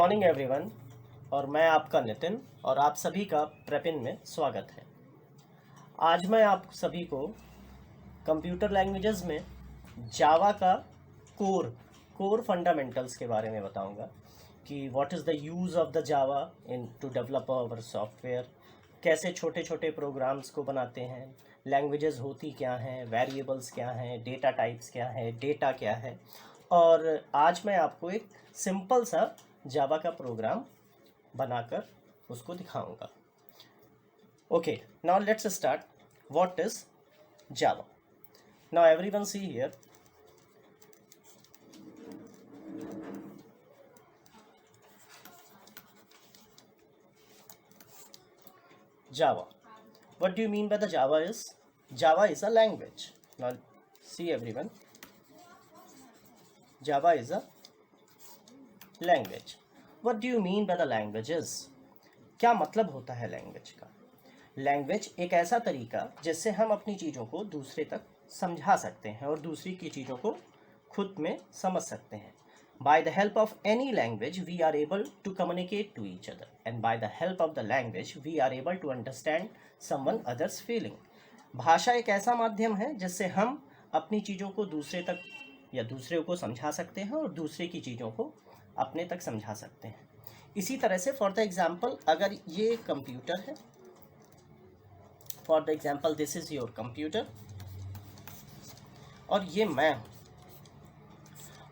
Morning everyone. और मैं आपका नितिन और आप सभी का प्रेपिन में स्वागत है। आज मैं आप सभी को कंप्यूटर लैंग्वेजेस में जावा का कोर फंडामेंटल्स के बारे में बताऊंगा कि what is the use of the Java in to develop our software, कैसे छोटे छोटे प्रोग्राम्स को बनाते हैं, लैंग्वेजेस होती क्या हैं, वेरिएबल्स क्या हैं, डेटा टाइप्स क्या है, डेटा क्या है। और आज मैं आपको एक सिंपल सा जावा का प्रोग्राम बनाकर उसको दिखाऊंगा। Okay, now let's start. What is Java? Now everyone see here, Java. What do you mean by the Java is? Java is a language. Now see everyone, Java is a language. What do you mean by the languages? क्या मतलब होता है language का? Language एक ऐसा तरीका जिससे हम अपनी चीज़ों को दूसरे तक समझा सकते हैं और दूसरी की चीज़ों को खुद में समझ सकते हैं। By the help of any language, we are able to communicate to each other, and by the help of the language, we are able to understand someone other's feeling. भाषा एक ऐसा माध्यम है जिससे हम अपनी चीज़ों को दूसरे तक या दूसरे को समझा सकते हैं और दूसरे की चीज़ों को अपने तक समझा सकते हैं। इसी तरह से फॉर द एग्जाम्पल, अगर ये कंप्यूटर है, for the example this is your computer और ये मैं हूँ,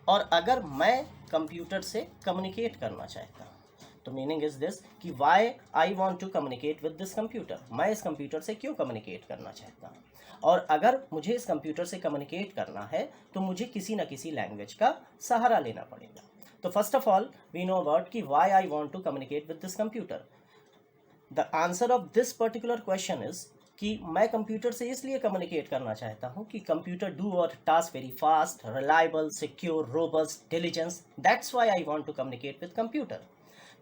और अगर मैं कंप्यूटर से कम्युनिकेट करना चाहता हूँ तो मीनिंग इज दिस कि why I want to communicate with this computer. मैं इस कंप्यूटर से क्यों कम्युनिकेट करना चाहता हूँ, और अगर मुझे इस कंप्यूटर से कम्युनिकेट करना है तो मुझे किसी न किसी लैंग्वेज का सहारा लेना पड़ेगा। तो first of all we know about कि why I want to communicate with this computer. The answer of this particular question is कि मैं कंप्यूटर से इसलिए कम्युनिकेट करना चाहता हूँ कि computer do our task very fast, reliable, secure, robust, diligence. That's why I want to communicate with computer.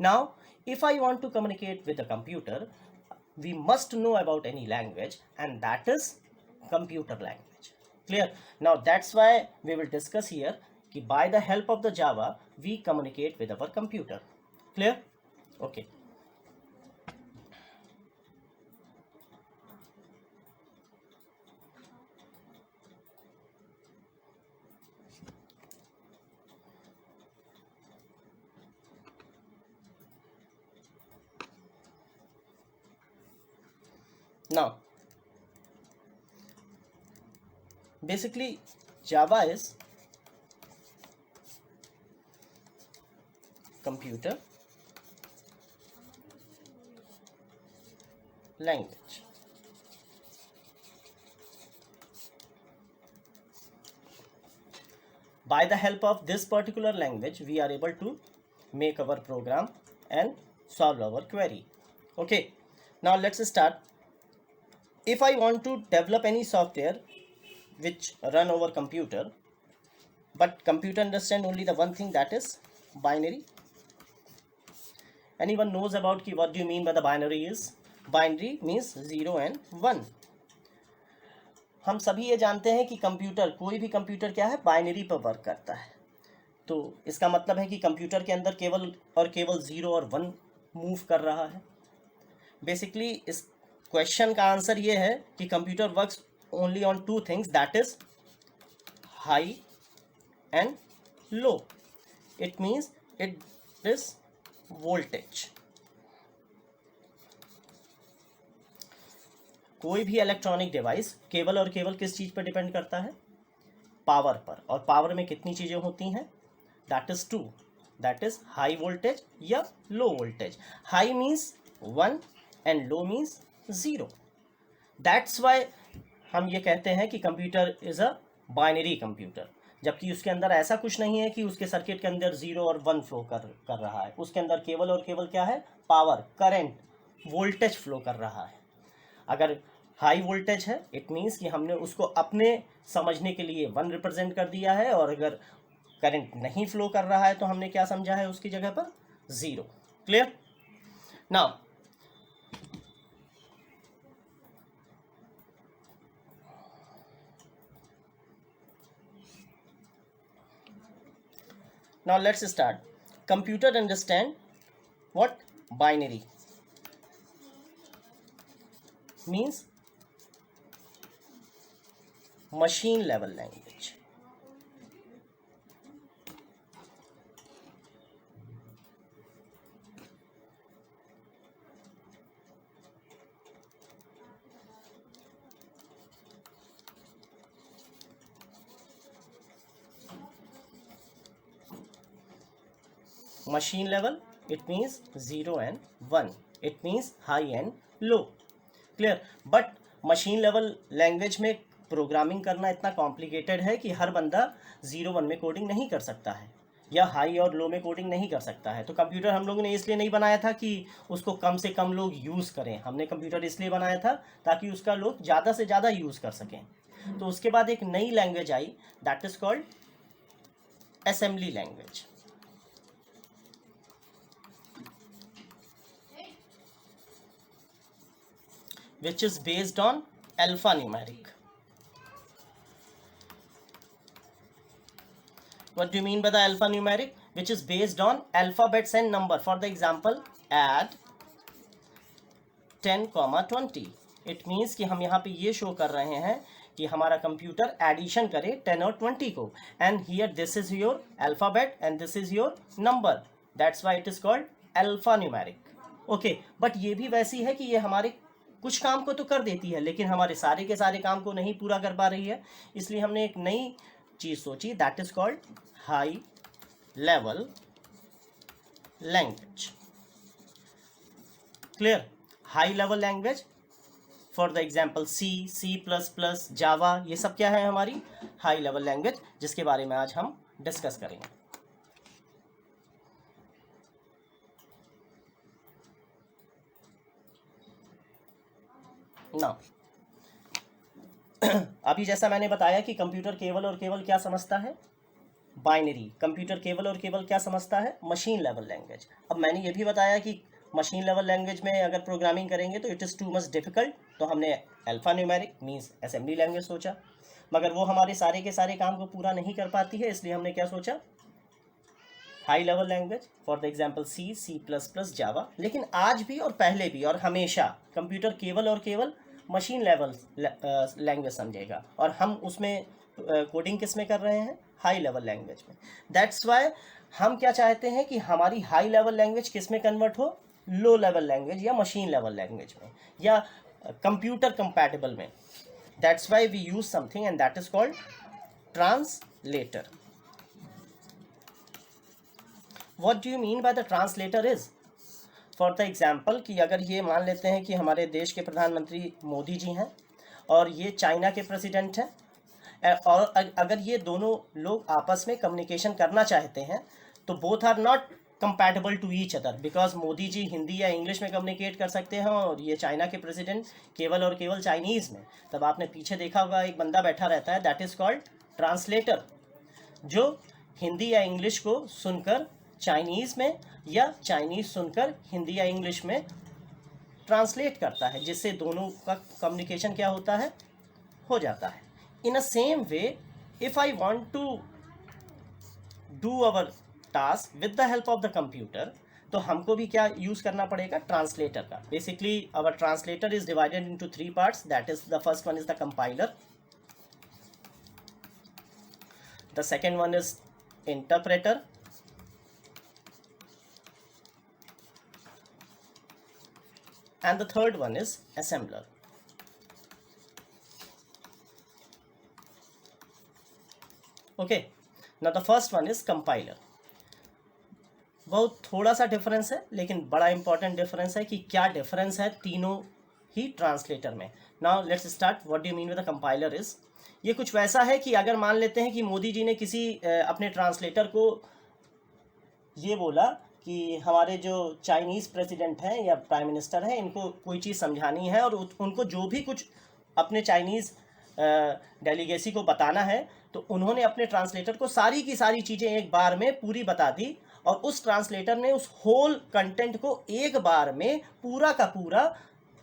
Now if I want to communicate with a computer, we must know about any language and that is computer language. Clear? Now that's why we will discuss here कि by the help of the Java we communicate with our computer. Clear? Okay. Now, basically Java is computer language. By the help of this particular language, we are able to make our program and solve our query. Okay, now let's start. If I want to develop any software which run over computer, but computer understand only the one thing, that is binary. Anyone knows about ki what do you mean by the binary is? Binary means 0 and 1. हम सभी ये जानते हैं कि computer, कोई भी computer क्या है, बाइनरी पर वर्क करता है। तो इसका मतलब है कि कंप्यूटर के अंदर केवल और केवल 0 और 1 मूव कर रहा है। बेसिकली इस क्वेश्चन का आंसर ये है कि computer works only on two things, that is high and low. It means it is voltage. कोई भी इलेक्ट्रॉनिक डिवाइस केवल और केवल किस चीज़ पर डिपेंड करता है? पावर पर। और पावर में कितनी चीज़ें होती हैं? That is two, that is high voltage या low voltage. High means 1 and low means 0। That's why हम ये कहते हैं कि computer is a binary computer, जबकि उसके अंदर ऐसा कुछ नहीं है कि उसके सर्किट के अंदर 0 और 1 फ्लो कर रहा है। उसके अंदर केवल और केवल क्या है? पावर, करंट, वोल्टेज फ्लो कर रहा है। अगर हाई वोल्टेज है इट मीन्स कि हमने उसको अपने समझने के लिए 1 रिप्रेजेंट कर दिया है, और अगर करंट नहीं फ्लो कर रहा है तो हमने क्या समझा है उसकी जगह पर? 0। Clear? Now Now let's start. Computer understand what binary means machine level language. Machine level, it means 0 and 1. It means high and low. Clear? But machine level language में प्रोग्रामिंग करना इतना कॉम्प्लिकेटेड है कि हर बंदा 0-1 में कोडिंग नहीं कर सकता है या हाई और लो में कोडिंग नहीं कर सकता है। तो कंप्यूटर हम लोगों ने इसलिए नहीं बनाया था कि उसको कम से कम लोग यूज़ करें, हमने कंप्यूटर इसलिए बनाया था ताकि उसका लोग ज़्यादा से ज़्यादा यूज़ कर सकें। तो उसके बाद एक नई language I, that is called assembly language. which is based on alphanumeric. What do you mean by the alphanumeric? Which is based on alphabets and number. For the example, add 10, 20. It means कि हम यहाँ पे ये show कर रहे हैं कि हमारा कंप्यूटर एडिशन करे 10 और 20 को, and here this is your alphabet and this is your number. That's why it is called alphanumeric. Okay, but ये भी वैसी है कि ये हमारे कुछ काम को तो कर देती है लेकिन हमारे सारे के सारे काम को नहीं पूरा कर पा रही है, इसलिए हमने एक नई चीज़ सोची, that is called high level language. Clear? High level language for the example C++, Java, ये सब क्या है हमारी हाई लेवल लैंग्वेज, जिसके बारे में आज हम डिस्कस करेंगे। ना अभी जैसा मैंने बताया कि कंप्यूटर केवल और केवल क्या समझता है, बाइनरी। कंप्यूटर केवल और केवल क्या समझता है, मशीन लेवल लैंग्वेज। अब मैंने ये भी बताया कि मशीन लेवल लैंग्वेज में अगर प्रोग्रामिंग करेंगे तो it is too much difficult, तो हमने अल्फान्यूमेरिक मीन्स असेंबली लैंग्वेज सोचा, मगर वो हमारे सारे के सारे काम को पूरा नहीं कर पाती है, इसलिए हमने क्या सोचा, high level language for the example C++, जावा। लेकिन आज भी और पहले भी और हमेशा कंप्यूटर केवल और केवल मशीन लेवल लैंग्वेज समझेगा, और हम उसमें कोडिंग किस में कर रहे हैं, हाई लेवल लैंग्वेज में। दैट्स वाई हम क्या चाहते हैं कि हमारी हाई लेवल लैंग्वेज किस में कन्वर्ट हो, लो लेवल लैंग्वेज या मशीन लेवल लैंग्वेज में या कंप्यूटर कंपैटिबल में। That's why we use something and that is called translator. What do you mean by the translator is, for the example कि अगर ये मान लेते हैं कि हमारे देश के प्रधानमंत्री मोदी जी हैं और ये चाइना के प्रेसिडेंट हैं, और अगर ये दोनों लोग आपस में कम्युनिकेशन करना चाहते हैं तो both are not compatible to each other, because Modi ji Hindi या इंग्लिश में कम्युनिकेट कर सकते हैं और ये चाइना के प्रेसिडेंट केवल और केवल चाइनीज़ में। तब आपने पीछे देखा होगा एक बंदा बैठा रहता है, दैट इज़ कॉल्ड ट्रांसलेटर, जो हिंदी या इंग्लिश को सुनकर चाइनीज़ में या चाइनीज़ सुनकर हिंदी या इंग्लिश में ट्रांसलेट करता है, जिससे दोनों का कम्युनिकेशन क्या होता है, हो जाता है। In a same way if I want to do our task with the help of the computer, तो हमको भी क्या यूज़ करना पड़ेगा, ट्रांसलेटर का। Basically our translator is divided into 3 parts, that is the first one is the compiler, the second one is interpreter, and the third one is assembler. Okay, now the first one is compiler. बहुत थोड़ा सा difference है लेकिन बड़ा important difference है कि क्या difference है तीनों ही ट्रांसलेटर में। Now let's start, what do you mean with the compiler is, ये कुछ वैसा है कि अगर मान लेते हैं कि मोदी जी ने किसी अपने ट्रांसलेटर को ये बोला कि हमारे जो चाइनीज़ प्रेसिडेंट हैं या प्राइम मिनिस्टर हैं, इनको कोई चीज़ समझानी है और उनको जो भी कुछ अपने चाइनीज़ डेलीगेसी को बताना है, तो उन्होंने अपने ट्रांसलेटर को सारी की सारी चीज़ें एक बार में पूरी बता दी, और उस ट्रांसलेटर ने उस होल कंटेंट को एक बार में पूरा का पूरा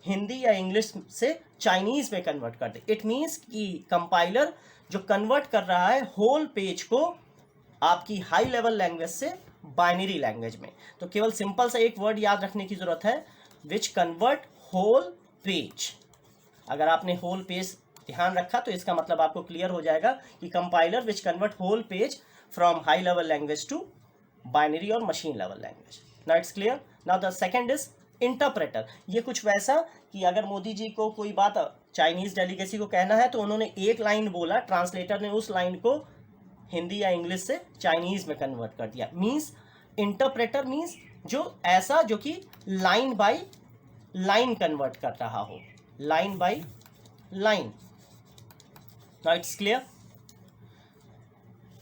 हिंदी या इंग्लिश से चाइनीज़ में कन्वर्ट कर दे। इट मीन्स कि कंपाइलर जो कन्वर्ट कर रहा है होल पेज को आपकी हाई लेवल लैंग्वेज से बाइनरी लैंग्वेज में। तो केवल सिंपल सा एक वर्ड याद रखने की जरूरत है, विच कन्वर्ट होल पेज। अगर आपने होल पेज ध्यान रखा तो इसका मतलब आपको क्लियर हो जाएगा कि compiler which convert whole page from high level language to binary और machine level language. Now it's clear. Now the second is interpreter. ये कुछ वैसा कि अगर मोदी जी को कोई बात चाइनीज डेलीगेसी को कहना है तो उन्होंने एक लाइन बोला, ट्रांसलेटर ने उस लाइन को हिंदी या इंग्लिश से चाइनीज में कन्वर्ट कर दिया। मीन्स इंटरप्रेटर मीन्स जो ऐसा जो कि लाइन बाय लाइन कन्वर्ट कर रहा हो, line by line. Now it's clear.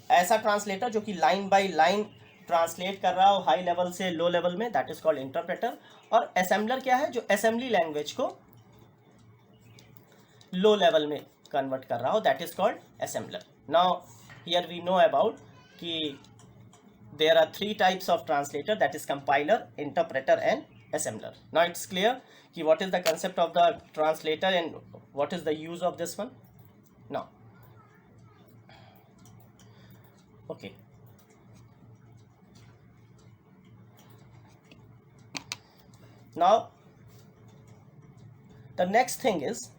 ऐसा ट्रांसलेटर जो कि लाइन बाय लाइन ट्रांसलेट कर रहा हो हाई लेवल से लो लेवल में, दैट इज कॉल्ड इंटरप्रेटर। और असेंबलर क्या है, जो असेंबली लैंग्वेज को लो लेवल में कन्वर्ट कर रहा हो, that is called assembler. Now here we know about कि there are three types of translator, that is compiler, interpreter and assembler. Now it's clear कि what is the concept of the translator and what is the use of this one. Now okay, now the next thing is,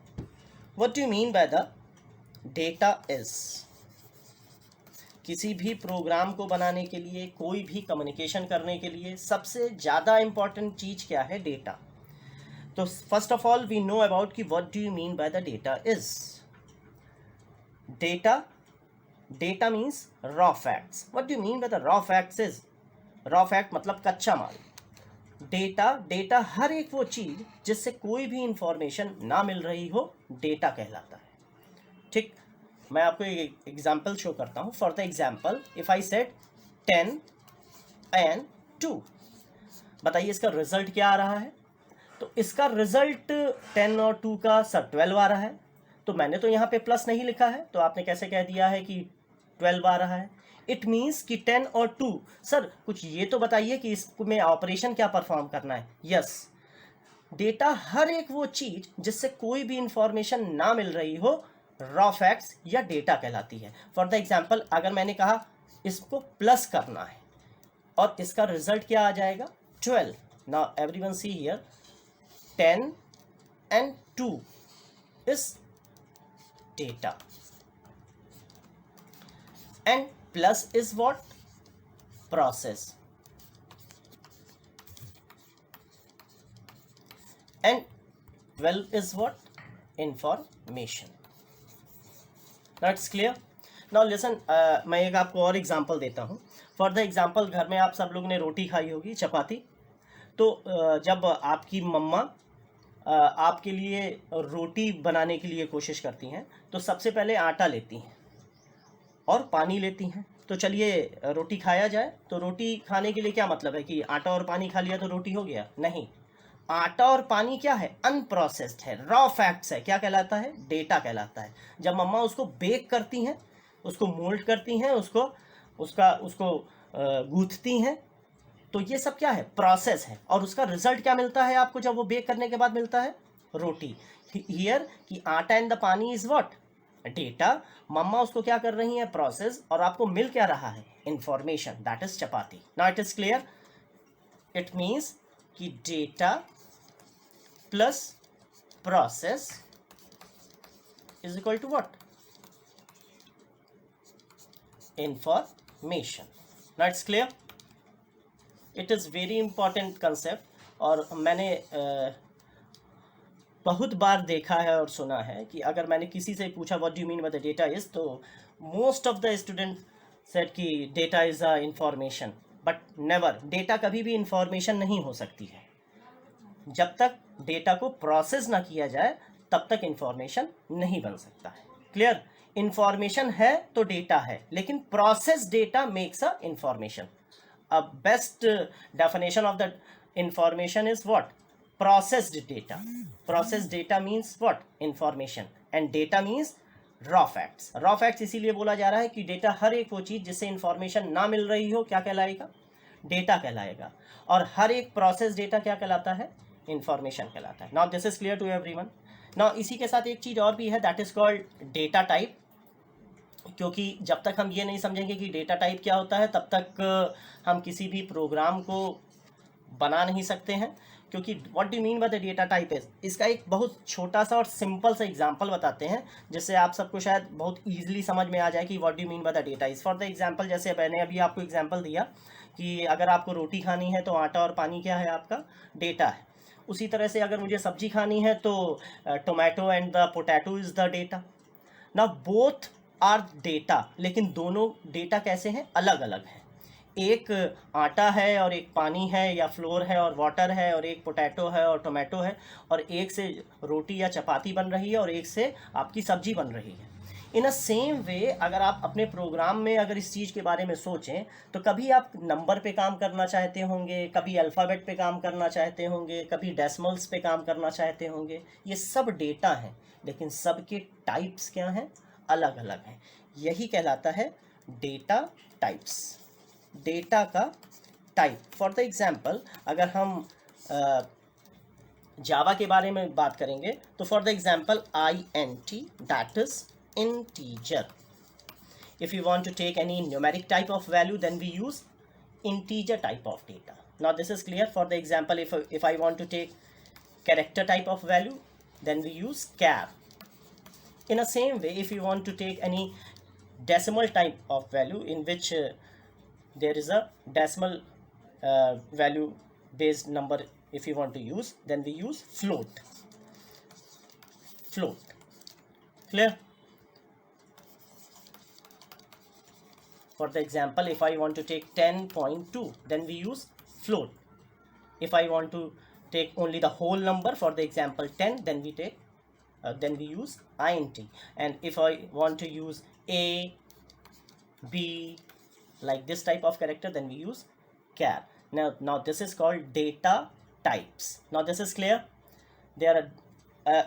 what do you mean by the data is? किसी भी programme को बनाने के लिए, कोई भी communication करने के लिए सबसे ज़्यादा इम्पॉर्टेंट चीज़ क्या है, डेटा। तो first of all we know about कि what do you mean by the data is. Data means raw facts. What do you mean by the raw facts is, raw fact मतलब कच्चा माल। Data हर एक वो चीज़ जिससे कोई भी information ना मिल रही हो, डेटा कहलाता है। ठीक, मैं आपको एक एग्जाम्पल शो करता हूँ। For the example, if I set 10 and 2, बताइए इसका रिजल्ट क्या आ रहा है। तो इसका रिजल्ट 10 और 2 का सर 12 आ रहा है। तो मैंने तो यहाँ पे प्लस नहीं लिखा है, तो आपने कैसे कह दिया है कि 12 आ रहा है। इट मीन्स कि 10 और 2, सर कुछ ये तो बताइए कि इसमें ऑपरेशन क्या परफॉर्म करना है। यस, डेटा हर एक वो चीज़ जिससे कोई भी इंफॉर्मेशन ना मिल रही हो, रॉ फैक्ट्स या डेटा कहलाती है। फॉर द एग्जाम्पल, अगर मैंने कहा इसको प्लस करना है और इसका रिजल्ट क्या आ जाएगा, 12। Now everyone see here, 10 and 2 is data and plus is what, process, and 12 is what, information. That's clear. Now listen, मैं एक आपको और एग्जांपल देता हूँ। फॉर द एग्जांपल, घर में आप सब लोग ने रोटी खाई होगी, चपाती। तो जब आपकी मम्मा आपके लिए रोटी बनाने के लिए कोशिश करती हैं, तो सबसे पहले आटा लेती हैं और पानी लेती हैं। तो चलिए रोटी खाया जाए। तो रोटी खाने के लिए क्या मतलब है कि आटा और पानी खा लिया तो रोटी हो गया? नहीं, आटा और पानी क्या है, अनप्रोसेस्ड है, रॉ फैक्ट्स है। क्या कहलाता है, डेटा कहलाता है। जब मम्मा उसको बेक करती हैं, उसको मोल्ड करती हैं, उसको गूंथती हैं, तो ये सब क्या है, प्रोसेस है। और उसका रिजल्ट क्या मिलता है आपको जब वो बेक करने के बाद मिलता है, रोटी। हियर कि आटा एंड द पानी इज व्हाट, डेटा। मम्मा उसको क्या कर रही है, प्रोसेस, और आपको मिल क्या रहा है, information, that is chapati. Now it is clear. It means कि data plus process is equal to what, information. Now it's clear. It is very important concept, और मैंने बहुत बार देखा है और सुना है कि अगर मैंने किसी से पूछा what do you mean by the data is, तो most of the student said कि data is a information. But never, data कभी भी इंफॉर्मेशन नहीं हो सकती है। जब तक डेटा को प्रोसेस ना किया जाए तब तक इंफॉर्मेशन नहीं बन सकता है। क्लियर। इंफॉर्मेशन है तो डेटा है, लेकिन process data makes a information. A best definition of the information is what, processed data. Processed data means what, information, and data means raw facts. Raw facts इसीलिए बोला जा रहा है कि डेटा हर एक वो चीज़ जिससे इंफॉर्मेशन ना मिल रही हो क्या कहलाएगा, डेटा कहलाएगा। और हर एक प्रोसेस डेटा क्या कहलाता है, इंफॉर्मेशन कहलाता है। Now this is clear to everyone. Now इसी के साथ एक चीज़ और भी है, that is called data type. क्योंकि जब तक हम ये नहीं समझेंगे कि डेटा टाइप क्या होता है तब तक हम किसी भी प्रोग्राम को बना नहीं सकते हैं। क्योंकि what do mean by the data type is, इसका एक बहुत छोटा सा और सिंपल सा एग्जांपल बताते हैं जिससे आप सबको शायद बहुत ईजिली समझ में आ जाए कि what do mean by the data is. For the example, जैसे मैंने अभी आपको एग्जांपल दिया कि अगर आपको रोटी खानी है तो आटा और पानी क्या है, आपका डेटा है। उसी तरह से अगर मुझे सब्जी खानी है तो tomato and the potato is the data. ना बोथ आर डेटा, लेकिन दोनों डेटा कैसे हैं, अलग अलग हैं। एक आटा है और एक पानी है या फ्लोर है और वाटर है, और एक पोटैटो है और टोमेटो है, और एक से रोटी या चपाती बन रही है और एक से आपकी सब्जी बन रही है। इन अ सेम वे अगर आप अपने प्रोग्राम में अगर इस चीज़ के बारे में सोचें तो कभी आप नंबर पे काम करना चाहते होंगे, कभी अल्फ़ाबेट पे काम करना चाहते होंगे, कभी डेसिमल्स पे काम करना चाहते होंगे। ये सब डेटा हैं, लेकिन सबके टाइप्स क्या हैं, अलग अलग हैं। यही कहलाता है डेटा टाइप्स, डेटा का टाइप। फॉर द एग्जाम्पल, अगर हम जावा के बारे में बात करेंगे तो for the example int, that is integer. If you want to take any numeric type of value, then we use integer type of data. Now this is clear. For the example, if I want to take character type of value, then we use char. In the same way, if you want to take any decimal type of value in which there is a decimal value based number, if you want to use, then we use float. Clear? For the example, if I want to take 10.2, then we use float. If I want to take only the whole number, for the example 10, then we use int. And if I want to use a, b, like this type of character, then we use char. Now this is called data types. Now this is clear. There are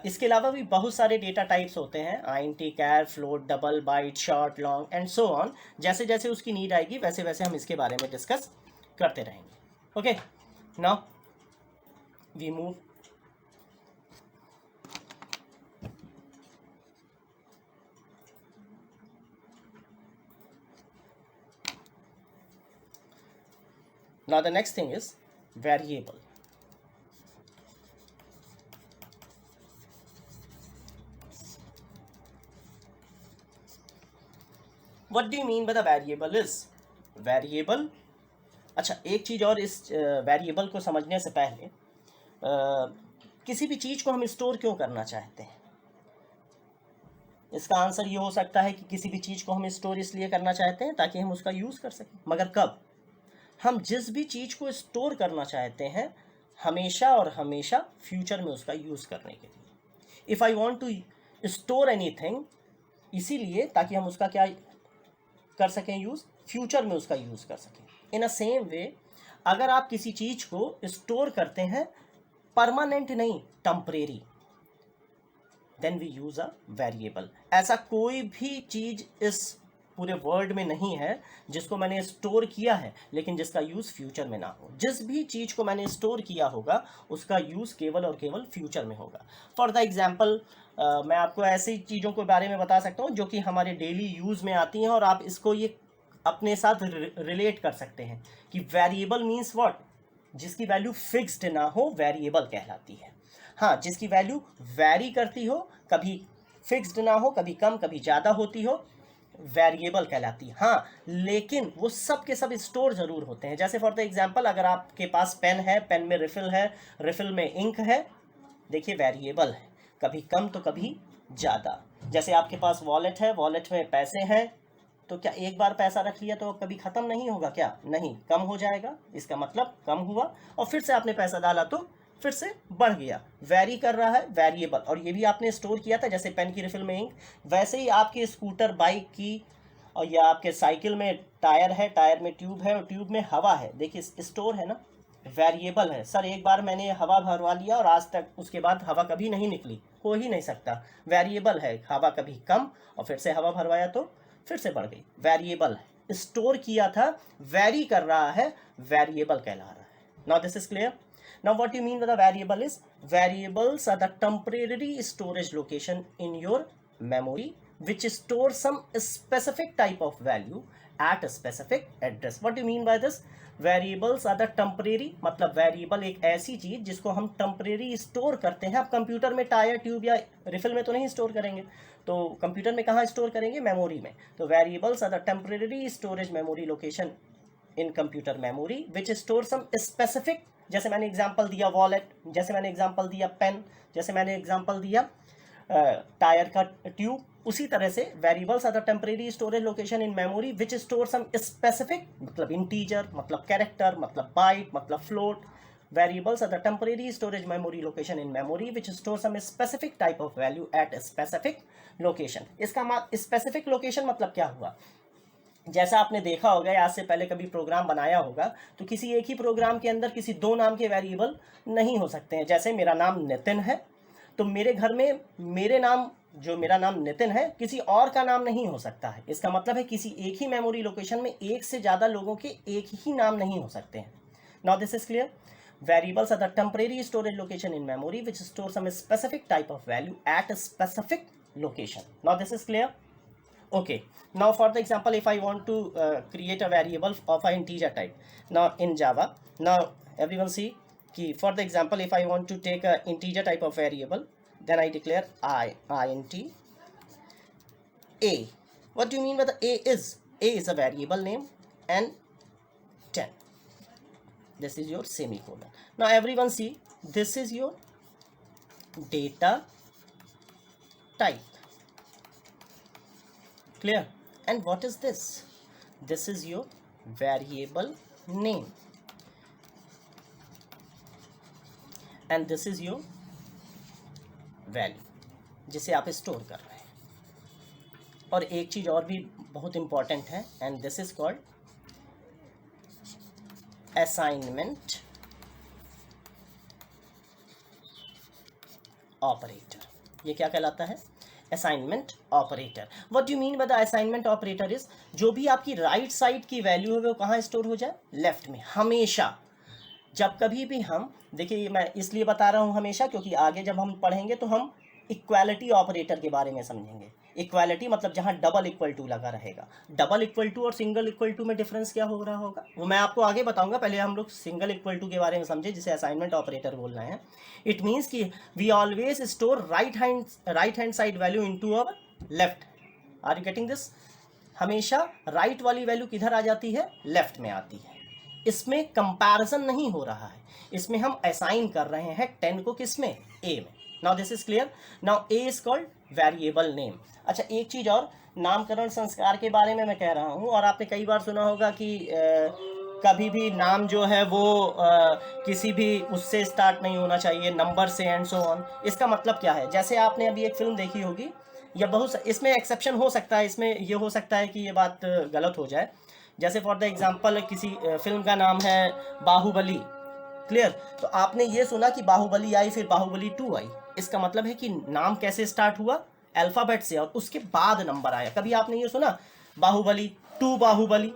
इसके अलावा भी बहुत सारे data types होते हैं, int, char, float, double, byte, short, long and so on. जैसे जैसे उसकी नीड आएगी वैसे वैसे हम इसके बारे में डिस्कस करते रहेंगे। Okay, now we move now the next thing is variable. What do you mean by the variable is? Variable, अच्छा एक चीज़ और, इस वेरिएबल को समझने से पहले किसी भी चीज़ को हम स्टोर क्यों करना चाहते हैं? इसका आंसर ये हो सकता है कि किसी भी चीज़ को हम स्टोर इसलिए करना चाहते हैं ताकि हम उसका यूज़ कर सकें। मगर कब? हम जिस भी चीज़ को स्टोर करना चाहते हैं हमेशा और हमेशा फ्यूचर में उसका यूज़ करने के लिए। If I want to store anything, इसीलिए ताकि हम उसका क्या कर सकें, यूज़, फ्यूचर में उसका यूज़ कर सकें। इन अ सेम वे अगर आप किसी चीज़ को स्टोर करते हैं परमानेंट नहीं, temporary, then we use a variable. ऐसा कोई भी चीज़ इस पूरे वर्ल्ड में नहीं है जिसको मैंने स्टोर किया है लेकिन जिसका यूज़ फ्यूचर में ना हो। जिस भी चीज़ को मैंने स्टोर किया होगा उसका यूज़ केवल और केवल फ्यूचर में होगा। फॉर द एग्जाम्पल, मैं आपको ऐसी चीज़ों के बारे में बता सकता हूँ जो कि हमारे डेली यूज़ में आती हैं और आप इसको ये अपने साथ रिलेट कर सकते हैं कि वेरिएबल मीन्स व्हाट, जिसकी वैल्यू फिक्स्ड ना हो वेरिएबल कहलाती है। हाँ, जिसकी वैल्यू वैरी करती हो, कभी फिक्स्ड ना हो, कभी कम कभी ज़्यादा होती हो, वेरिएबल कहलाती है। हाँ, लेकिन वो सब के सब स्टोर ज़रूर होते हैं। जैसे फॉर द एग्जांपल, अगर आपके पास पेन है, पेन में रिफ़िल है, रिफ़िल में इंक है, देखिए वेरिएबल है, कभी कम तो कभी ज़्यादा। जैसे आपके पास वॉलेट है, वॉलेट में पैसे हैं, तो क्या एक बार पैसा रख लिया तो कभी ख़त्म नहीं होगा क्या? नहीं, कम हो जाएगा, इसका मतलब कम हुआ, और फिर से आपने पैसा डाला तो फिर से बढ़ गया, वेरी कर रहा है, वेरिएबल। और ये भी आपने स्टोर किया था, जैसे पेन की रिफिल में इंक, वैसे ही आपके स्कूटर, बाइक की, और या आपके साइकिल में टायर है, टायर में ट्यूब है और ट्यूब में हवा है, देखिए स्टोर है ना, वेरिएबल है। सर एक बार मैंने हवा भरवा लिया और आज तक उसके बाद हवा कभी नहीं निकली, हो ही नहीं सकता, वेरिएबल है। हवा कभी कम और फिर से हवा भरवाया तो फिर से बढ़ गई, वेरिएबल है। स्टोर किया था, वेरी कर रहा है, वेरिएबल कहला रहा है। Now this is clear. Now what you mean by the variable is, variables are the temporary storage location in your memory which store some specific type of value at a specific address. What do you mean by this? Variables are the temporary, मतलब variable एक ऐसी चीज जिसको हम temporary store करते हैं. अब computer में टायर ट्यूब या रिफिल में तो नहीं स्टोर करेंगे, तो कंप्यूटर में कहाँ स्टोर करेंगे? मेमोरी में. तो variables are the temporary storage memory location in computer memory which store some specific, जैसे मैंने एग्जांपल दिया वॉलेट, जैसे मैंने एग्जांपल दिया पेन, जैसे मैंने एग्जांपल दिया टायर का ट्यूब, उसी तरह से variables are the temporary storage location in memory which store some specific, मतलब इंटीजर, मतलब कैरेक्टर, मतलब बाइट, मतलब float. Variables are the temporary storage memory location in memory which store some specific type of value at a specific location. इसका specific location मतलब क्या हुआ? जैसा आपने देखा होगा, आज से पहले कभी प्रोग्राम बनाया होगा, तो किसी एक ही प्रोग्राम के अंदर किसी दो नाम के वेरिएबल नहीं हो सकते हैं. जैसे मेरा नाम नितिन है, तो मेरे घर में मेरे नाम, जो मेरा नाम नितिन है, किसी और का नाम नहीं हो सकता है. इसका मतलब है किसी एक ही मेमोरी लोकेशन में एक से ज़्यादा लोगों के एक ही नाम नहीं हो सकते हैं. Now this is clear. Variables are the temporary storage location in memory which store some specific type of value at a specific location. Now this is clear. Okay, now for the example, if I want to create a variable of an integer type, now in Java, now everyone see कि for the example, if I want to take a integer type of variable, then I declare int a. What do you mean by the a is? A is a variable name and 10. This is your semicolon. Now everyone see, this is your data type. Clear? And what is this? This is your variable name, and this is your value जिसे आप store कर रहे हैं. और एक चीज और भी बहुत इंपॉर्टेंट है, and this is called assignment operator. ये क्या कहलाता है? Assignment operator. What do mean by the assignment operator is, जो भी आपकी राइट साइड की वैल्यू है वो कहाँ स्टोर हो जाए? लेफ्ट में. हमेशा जब कभी भी हम, देखिए मैं इसलिए बता रहा हूँ हमेशा, क्योंकि आगे जब हम पढ़ेंगे तो हम इक्वालिटी ऑपरेटर के बारे में समझेंगे. इक्वालिटी मतलब जहाँ डबल इक्वल टू लगा रहेगा. डबल इक्वल टू और सिंगल इक्वल टू में डिफरेंस क्या हो रहा होगा वो मैं आपको आगे बताऊंगा. पहले हम लोग सिंगल इक्वल टू के बारे में समझे, जिसे असाइनमेंट ऑपरेटर बोल रहे हैं. इट मीन्स कि we always store right hand side value into our left. Are you getting this? हमेशा राइट वाली वैल्यू किधर आ जाती है? लेफ्ट में आती है. इसमें कंपैरिजन नहीं हो रहा है, इसमें हम असाइन कर रहे हैं 10 को, किसमें? ए में. Now this is clear. Now A is called variable name. अच्छा, एक चीज और, नामकरण संस्कार के बारे में मैं कह रहा हूँ, और आपने कई बार सुना होगा कि कभी भी नाम जो है वो किसी भी उससे स्टार्ट नहीं होना चाहिए, नंबर से, एंड सो ऑन. इसका मतलब क्या है? जैसे आपने अभी एक फिल्म देखी होगी, या बहुत, इसमें एक्सेप्शन हो सकता है, इसमें ये हो सकता है कि ये बात गलत हो जाए. जैसे फॉर द एग्जांपल किसी फिल्म का नाम है बाहुबली. क्लियर? तो आपने ये सुना कि बाहुबली आई, फिर बाहुबली 2 आई. इसका मतलब है कि नाम कैसे स्टार्ट हुआ? अल्फाबेट से, और उसके बाद नंबर आया. कभी आपने ये सुना बाहुबली 2 बाहुबली?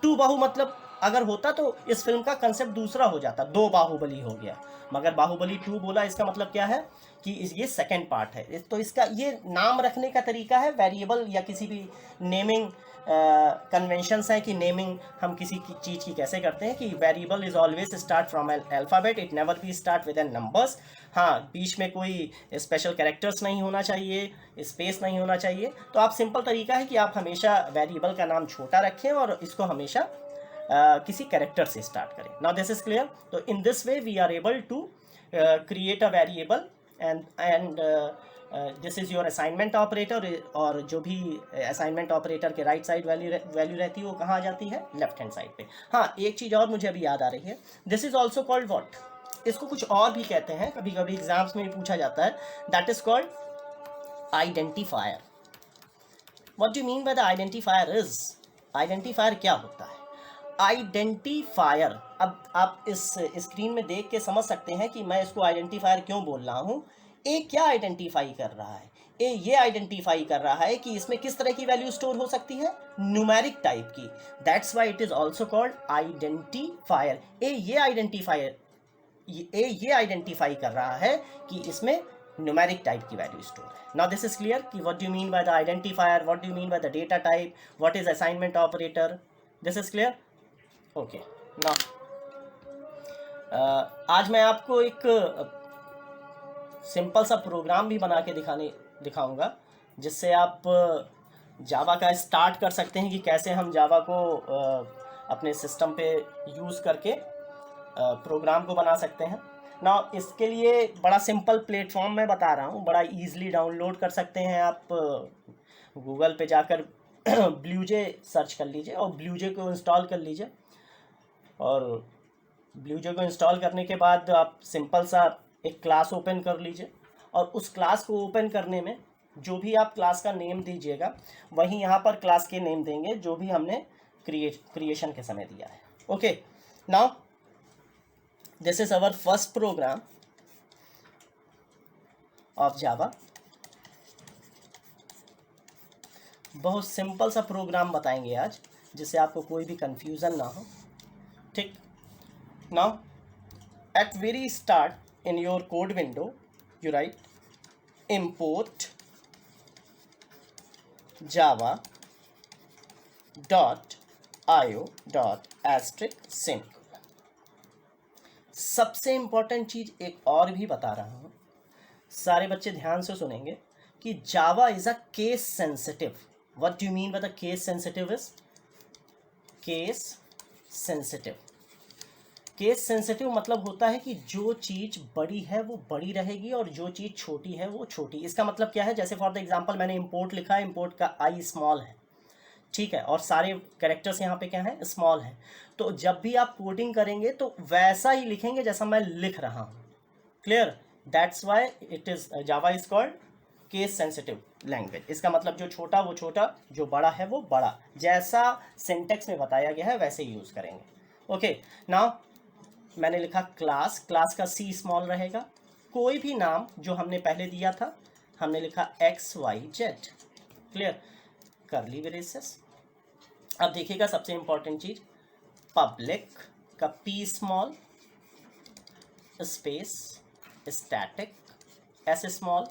2 बाहु मतलब अगर होता तो इस फिल्म का कंसेप्ट दूसरा हो जाता, 2 बाहुबली हो गया. मगर बाहुबली 2 बोला, इसका मतलब क्या है कि ये सेकंड पार्ट है. तो इसका ये नाम रखने का तरीका है. वेरिएबल या किसी भी नेमिंग कन्वेंशंस हैं कि नेमिंग हम किसी की चीज़ की कैसे करते हैं, कि variable is always start from alphabet, it never be start with an numbers. हाँ, बीच में कोई स्पेशल कैरेक्टर्स नहीं होना चाहिए, स्पेस नहीं होना चाहिए. तो आप सिंपल तरीका है कि आप हमेशा वेरिएबल का नाम छोटा रखें और इसको हमेशा किसी कैरेक्टर से स्टार्ट करें. Now this is clear. तो in this way we are able to create a variable, and this is your assignment operator. और जो भी असाइनमेंट ऑपरेटर के राइट साइड वैल्यू रहती है वो कहाँ आ जाती है? लेफ्ट हैंड साइड पे. हाँ, एक चीज़ और मुझे अभी याद आ रही है. This is also called what? इसको कुछ और भी कहते हैं, कभी कभी एग्जाम्स में भी पूछा जाता है. That is called identifier. What do mean by the identifier is? Identifier क्या होता है? आइडेंटिफायर, अब आप इस स्क्रीन में देख के समझ सकते हैं कि मैं इसको आइडेंटिफायर क्यों बोल रहा हूँ. ए क्या आइडेंटिफाई कर रहा है? ए ये आइडेंटिफाई कर रहा है कि इसमें किस तरह की वैल्यू स्टोर हो सकती है? न्यूमेरिक टाइप की. That's why it is also called identifier. ए ये आइडेंटिफाई कर रहा है कि इसमें न्यूमेरिक टाइप की वैल्यू स्टोर है. नाउ दिस इज क्लियर कि what do you mean by the identifier, what do you mean by the data type, what is assignment operator. This is clear. Okay. Now आज मैं आपको एक simple सा programme भी बना के दिखाऊंगा जिससे आप जावा का स्टार्ट कर सकते हैं कि कैसे हम जावा को अपने सिस्टम पे यूज़ करके प्रोग्राम को बना सकते हैं. ना इसके लिए बड़ा सिंपल प्लेटफॉर्म मैं बता रहा हूँ, बड़ा इजीली डाउनलोड कर सकते हैं आप. गूगल पे जाकर ब्लूजे सर्च कर लीजिए और ब्लूजे को इंस्टॉल कर लीजिए. और ब्लूजे को इंस्टॉल करने के बाद आप सिंपल सा एक क्लास ओपन कर लीजिए और उस क्लास को ओपन करने में जो भी आप क्लास का नेम दीजिएगा वहीं यहाँ पर क्लास के नेम देंगे जो भी हमने क्रिएशन के समय दिया है. Okay. Now this is our first program of Java. बहुत सिंपल सा प्रोग्राम बताएंगे आज जिससे आपको कोई भी कंफ्यूजन ना हो. ठीक. Now at very start in your code window you write import java dot io dot asterisk sync. सबसे इम्पॉर्टेंट चीज एक और भी बता रहा हूँ, सारे बच्चे ध्यान से सुनेंगे कि Java is a case sensitive. What do you mean by the case sensitive? Is case sensitive. Case sensitive मतलब होता है कि जो चीज़ बड़ी है वो बड़ी रहेगी और जो चीज़ छोटी है वो छोटी. इसका मतलब क्या है? जैसे फॉर द एग्जांपल मैंने इंपोर्ट लिखा है, इंपोर्ट का आई स्मॉल है, ठीक है, और सारे कैरेक्टर्स यहाँ पे क्या है? स्मॉल है. तो जब भी आप कोडिंग करेंगे तो वैसा ही लिखेंगे जैसा मैं लिख रहा हूँ. Clear? That's why it is Java is called case sensitive language. इसका मतलब जो छोटा वो छोटा, जो बड़ा है वो बड़ा, जैसा सिंटेक्स में बताया गया है वैसे ही यूज़ करेंगे. ओके. नाउ मैंने लिखा क्लास, क्लास का सी स्मॉल रहेगा. कोई भी नाम जो हमने पहले दिया था हमने लिखा XYZ. क्लियर? Curly braces. अब देखिएगा सबसे इंपॉर्टेंट चीज, पब्लिक का P small space static S small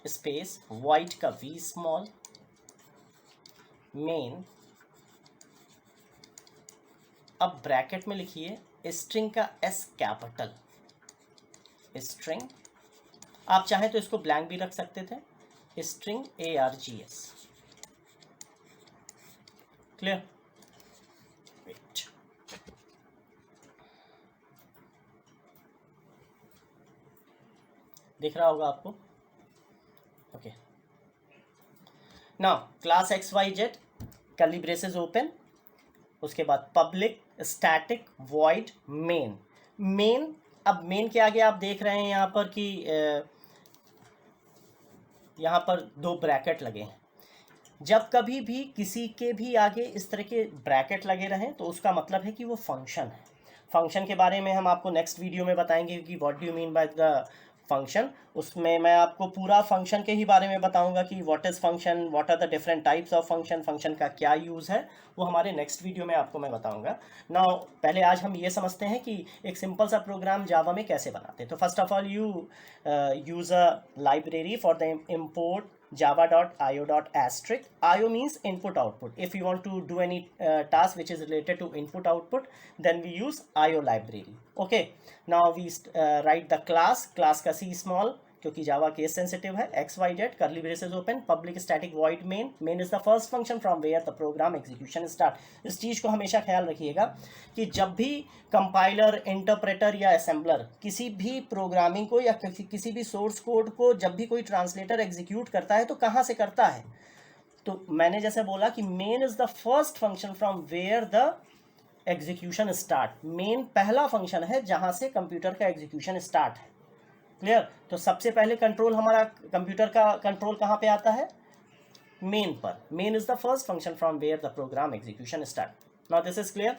space white का V स्मॉल मेन. अब ब्रैकेट में लिखिए स्ट्रिंग का S कैपिटल. स्ट्रिंग आप चाहें तो इसको ब्लैंक भी रख सकते थे. String ARGS. क्लियर? वेट. दिख रहा होगा आपको? Okay. Now class XYZ curly braces open, उसके बाद public static void main. Main, अब मेन के आगे आप देख रहे हैं यहाँ पर कि यहाँ पर 2 ब्रैकेट लगे हैं. जब कभी भी किसी के भी आगे इस तरह के ब्रैकेट लगे रहें तो उसका मतलब है कि वो फंक्शन है. फंक्शन के बारे में हम आपको नेक्स्ट वीडियो में बताएंगे कि what do you mean by the function. उसमें मैं आपको पूरा फंक्शन के ही बारे में बताऊंगा कि what is function, what are the different types of function, function का क्या यूज़ है, वो हमारे नेक्स्ट वीडियो में आपको मैं बताऊंगा. नाउ पहले आज हम ये समझते हैं कि एक सिंपल सा प्रोग्राम जावा में कैसे बनाते हैं. तो first of all you use a library for the import java.io.asterisk. IO means input output. If you want to do any task which is related to input output, then we use IO library. Okay. Now we write the class. Class का C small क्योंकि Java case sensitive है. XYZ curly braces open, public static void main. Main is the first function from where the program execution start. इस चीज़ को हमेशा ख्याल रखिएगा कि जब भी कंपाइलर, इंटरप्रेटर या असेंबलर किसी भी प्रोग्रामिंग को या किसी भी सोर्स कोड को जब भी कोई ट्रांसलेटर एग्जीक्यूट करता है तो कहाँ से करता है? तो मैंने जैसे बोला कि main is the first function from where the execution start. Main पहला फंक्शन है जहाँ से कंप्यूटर का एग्जीक्यूशन स्टार्ट है. क्लियर? तो सबसे पहले कंट्रोल, हमारा कंप्यूटर का कंट्रोल कहाँ पे आता है? मेन पर. Main is the first function from where the program execution start. Now this is clear.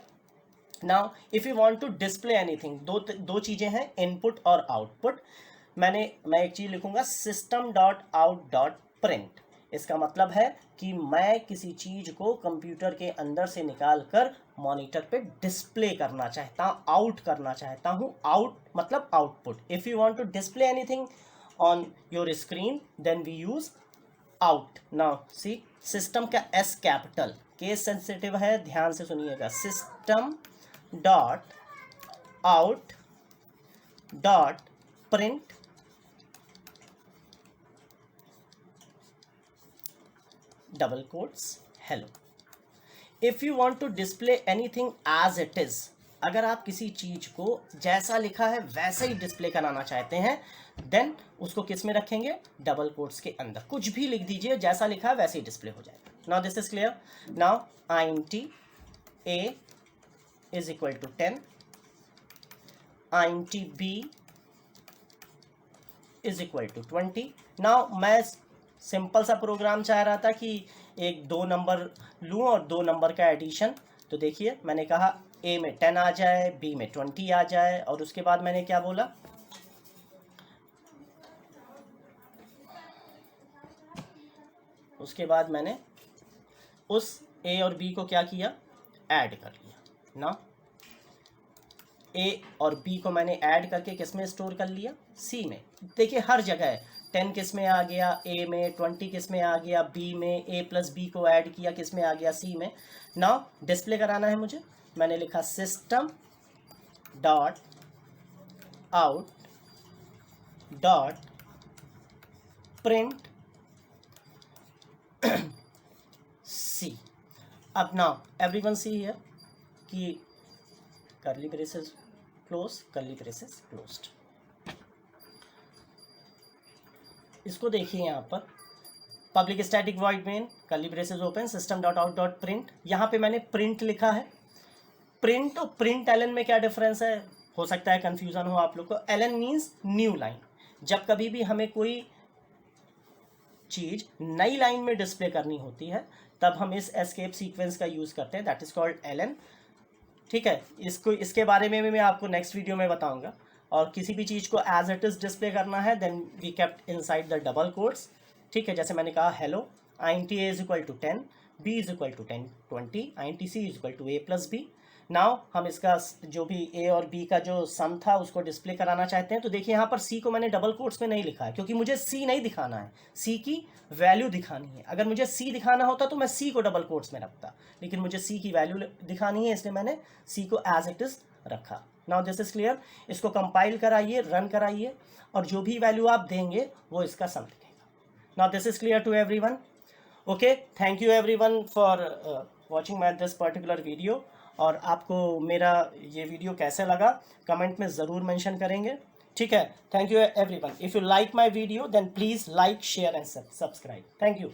Now if you want to display anything, दो चीजें हैं, इनपुट और आउटपुट. मैं एक चीज लिखूंगा system.out.print. इसका मतलब है कि मैं किसी चीज को कंप्यूटर के अंदर से निकाल कर मॉनिटर पे डिस्प्ले करना चाहता हूँ, आउट करना चाहता हूँ। आउट मतलब output. If you want to display anything on your screen then we use out. Now see, system का एस कैपिटल, केस सेंसिटिव है, ध्यान से सुनिएगा। System dot out dot print double quotes hello. If you want to display anything as it is, अगर आप किसी चीज को जैसा लिखा है वैसे ही डिस्प्ले कराना चाहते हैं देन उसको किस में रखेंगे, डबल कोट्स के अंदर। कुछ भी लिख दीजिए, जैसा लिखा है वैसे ही डिस्प्ले हो जाएगा। Now this is clear. Now int a is equal to 10, int b is equal to 20। Now मैं सिंपल सा प्रोग्राम चाह रहा था कि एक 2 नंबर लूँ और 2 नंबर का एडिशन। तो देखिए मैंने कहा a में 10 आ जाए, b में 20 आ जाए, और उसके बाद मैंने क्या बोला, उसके बाद मैंने उस a और b को क्या किया, ऐड कर लिया ना। a और b को मैंने ऐड करके किस में स्टोर कर लिया, c में। देखिए हर जगह 10 किस में आ गया, a में, 20 किस में आ गया, b में, a प्लस b को ऐड किया किस में आ गया, c में। नाउ डिस्प्ले कराना है मुझे, मैंने लिखा system dot out dot print c। अब नाउ एवरीवन सी हियर कि curly braces close, curly braces closed. इसको देखिए यहाँ पर public static void main curly braces open system dot out dot print. यहाँ पे मैंने प्रिंट लिखा है। प्रिंट और प्रिंट एलन में क्या डिफरेंस है, हो सकता है कंफ्यूजन हो आप लोग को। L N means new line. जब कभी भी हमें कोई चीज नई लाइन में डिस्प्ले करनी होती है तब हम इस एस्केप सीक्वेंस का यूज करते हैं, दैट इज कॉल्ड एलन। ठीक है, इसके बारे में भी मैं आपको नेक्स्ट वीडियो में बताऊंगा। और किसी भी चीज़ को एज इट इज डिस्प्ले करना है then we kept inside the double quotes. ठीक है, जैसे मैंने कहा hello, int a is equal to 10, b is equal to 10 20, int c is equal to a plus b। Now हम इसका जो भी a और b का जो सम था उसको डिस्प्ले कराना चाहते हैं। तो देखिए यहाँ पर c को मैंने डबल कोट्स में नहीं लिखा है क्योंकि मुझे c नहीं दिखाना है, c की वैल्यू दिखानी है। अगर मुझे c दिखाना होता तो मैं c को डबल कोट्स में रखता, लेकिन मुझे c की वैल्यू दिखानी है इसलिए मैंने c को एज इट इज रखा। Now this is clear. इसको कंपाइल कराइए, रन कराइए, और जो भी वैल्यू आप देंगे वो इसका सम दिखेगा। Now this is clear to everyone. Okay, thank you everyone for watching my this particular video. और आपको मेरा ये वीडियो कैसे लगा कमेंट में ज़रूर मेंशन करेंगे। ठीक है, thank you everyone. If you like my video then please like, share and subscribe. Thank you.